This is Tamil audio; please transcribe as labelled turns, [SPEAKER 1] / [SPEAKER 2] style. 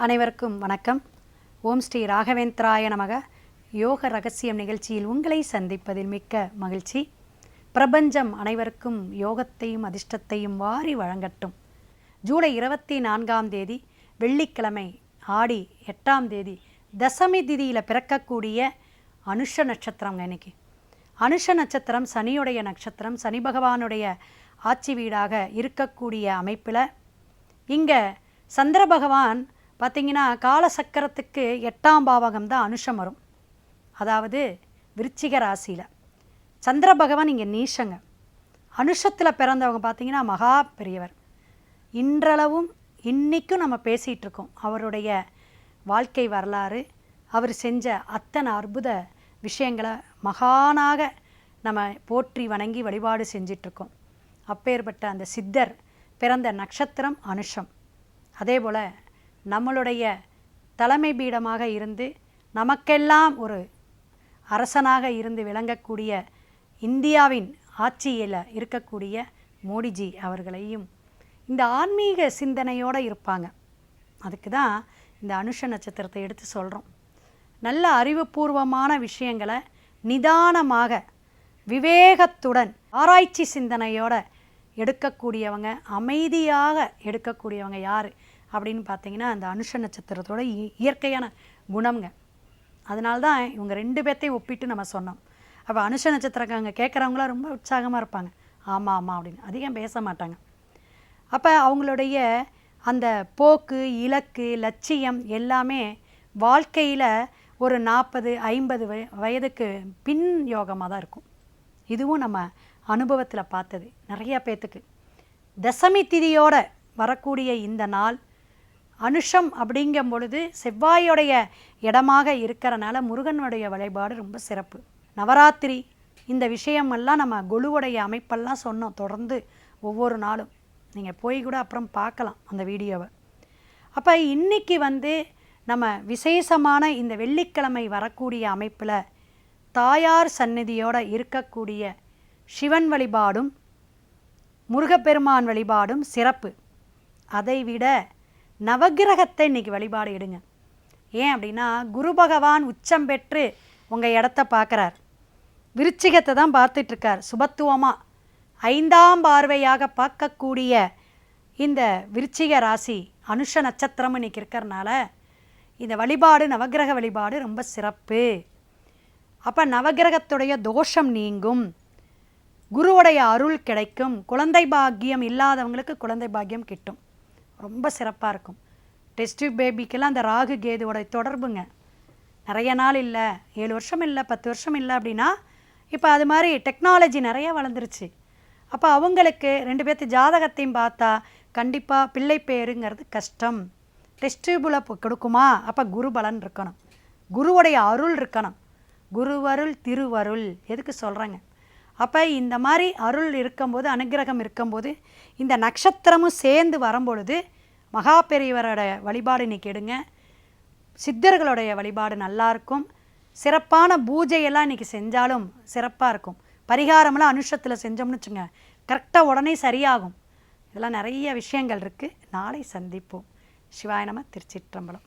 [SPEAKER 1] அனைவருக்கும் வணக்கம். ஓம் ஸ்ரீ ராகவேந்திராய நமக. யோக ரகசியம் நிகழ்ச்சியில் உங்களை சந்திப்பதில் மிக்க மகிழ்ச்சி. பிரபஞ்சம் அனைவருக்கும் யோகத்தையும் அதிர்ஷ்டத்தையும் வாரி வழங்கட்டும். ஜூலை 24ஆம் தேதி வெள்ளிக்கிழமை ஆடி 8ஆம் தேதி தசமி திதியில் பிறக்கக்கூடிய அனுஷ நட்சத்திரங்க. இன்னைக்கு அனுஷ நட்சத்திரம் சனியுடைய நட்சத்திரம், சனி பகவானுடைய ஆட்சி வீடாக இருக்கக்கூடிய அமைப்பில் இங்கே சந்திர பகவான் பார்த்திங்கன்னா காலசக்கரத்துக்கு 8ஆம் பாவகம் தான் அனுஷம் வரும். அதாவது விருச்சிக ராசியில் சந்திர பகவான் இங்கே நீஷங்க. அனுஷத்தில் பிறந்தவங்க பார்த்திங்கன்னா மகா பெரியவர். இன்றளவும் இன்றைக்கும் நம்ம பேசிகிட்டு இருக்கோம் அவருடைய வாழ்க்கை வரலாறு, அவர் செஞ்ச அத்தனை அற்புத விஷயங்களை மகானாக நம்ம போற்றி வணங்கி வழிபாடு செஞ்சிட்ருக்கோம். அப்பேற்பட்ட அந்த சித்தர் பிறந்த நட்சத்திரம் அனுஷம். அதே போல் நம்மளுடைய தலைமை பீடமாக இருந்து நமக்கெல்லாம் ஒரு அரசனாக இருந்து விளங்கக்கூடிய இந்தியாவின் ஆட்சியில் இருக்கக்கூடிய மோடிஜி அவர்களையும் இந்த ஆன்மீக சிந்தனையோடு இருப்பாங்க. அதுக்கு தான் இந்த அனுஷ நட்சத்திரத்தை எடுத்து சொல்கிறோம். நல்ல அறிவுபூர்வமான விஷயங்களை நிதானமாக விவேகத்துடன் ஆராய்ச்சி சிந்தனையோடு எடுக்கக்கூடியவங்க, அமைதியாக எடுக்கக்கூடியவங்க யார் அப்படின்னு பார்த்தீங்கன்னா அந்த அனுஷ நட்சத்திரத்தோட இயற்கையான குணம்ங்க. அதனால்தான் இவங்க 2 பேர்த்தையும் ஒப்பிட்டு நம்ம சொன்னோம். அப்போ அனுஷ நட்சத்திரக்காரங்க கேட்குறவங்களாம் ரொம்ப உற்சாகமாக இருப்பாங்க. ஆமாம் ஆமாம் அப்படின்னு அதிகம் பேச மாட்டாங்க. அப்போ அவங்களுடைய அந்த போக்கு, இலக்கு, லட்சியம் எல்லாமே வாழ்க்கையில் ஒரு 40-50 வயதுக்கு பின் யோகமாக தான் இருக்கும். இதுவும் நம்ம அனுபவத்தில் பார்த்தது நிறைய பேர்த்துக்கு. தசமி திதியோட வரக்கூடிய இந்த நாள் அனுஷம் அப்படிங்கும் பொழுது செவ்வாயோடைய இடமாக இருக்கிறனால முருகனுடைய வழிபாடு ரொம்ப சிறப்பு. நவராத்திரி இந்த விஷயமெல்லாம் நம்ம குழுவுடைய அமைப்பெல்லாம் சொன்னோம் தொடர்ந்து ஒவ்வொரு நாளும். நீங்கள் போய் கூட அப்புறம் பார்க்கலாம் அந்த வீடியோவை. அப்போ இன்றைக்கி நம்ம விசேஷமான இந்த வெள்ளிக்கிழமை வரக்கூடிய அமைப்பில் தாயார் சந்நிதியோடு இருக்கக்கூடிய சிவன் வழிபாடும் முருகப்பெருமான் வழிபாடும் சிறப்பு. அதைவிட நவகிரகத்தை இன்றைக்கி வழிபாடு எடுங்க. ஏன் அப்படின்னா குரு பகவான் உச்சம் பெற்று உங்கள் இடத்த பார்க்குறார். விருச்சிகத்தை தான் பார்த்துட்ருக்கார் சுபத்துவமாக. 5ஆம் பார்வையாக பார்க்கக்கூடிய இந்த விருச்சிக ராசி அனுஷ நட்சத்திரம் இன்றைக்கி இருக்கிறனால இந்த வழிபாடு நவகிரக வழிபாடு ரொம்ப சிறப்பு. அப்போ நவகிரகத்துடைய தோஷம் நீங்கும், குருவுடைய அருள் கிடைக்கும், குழந்தை பாக்கியம் இல்லாதவங்களுக்கு குழந்தை பாக்கியம் கிட்டும். ரொம்ப சிறப்பாக இருக்கும். டெஸ்ட் பேபிக்கெல்லாம் அந்த ராகு கேதுவோட தொடர்புங்க. நிறைய நாள் இல்லை, 7 வருஷம் இல்லை, 10 வருஷம் இல்லை அப்படின்னா இப்போ அது மாதிரி டெக்னாலஜி நிறைய வளர்ந்துருச்சு. அப்போ அவங்களுக்கு 2 பேர்த்து ஜாதகத்தையும் பார்த்தா கண்டிப்பாக பிள்ளை பேருங்கிறது கஷ்டம். டெஸ்ட் டியூபில் கொடுக்குமா? அப்போ குரு பலன் இருக்கணும், குருவுடைய அருள் இருக்கணும். குருவருள் திருவருள் எதுக்கு சொல்கிறாங்க? அப்போ இந்த மாதிரி அருள் இருக்கும்போது, அனுகிரகம் இருக்கும்போது, இந்த நட்சத்திரமும் சேர்ந்து வரும்பொழுது மகா பெரியவரோட வழிபாடு இன்றைக்கி எடுங்க. சித்தர்களுடைய வழிபாடு நல்லாயிருக்கும். சிறப்பான பூஜையெல்லாம் இன்றைக்கி செஞ்சாலும் சிறப்பாக இருக்கும். பரிகாரமெல்லாம் அனுஷத்தில் செஞ்சோம்னு வச்சுங்க கரெக்டாக உடனே சரியாகும். இதெல்லாம் நிறைய விஷயங்கள் இருக்குது. நாளை சந்திப்போம். சிவாய நம. திருச்சிற்றம்பலம்.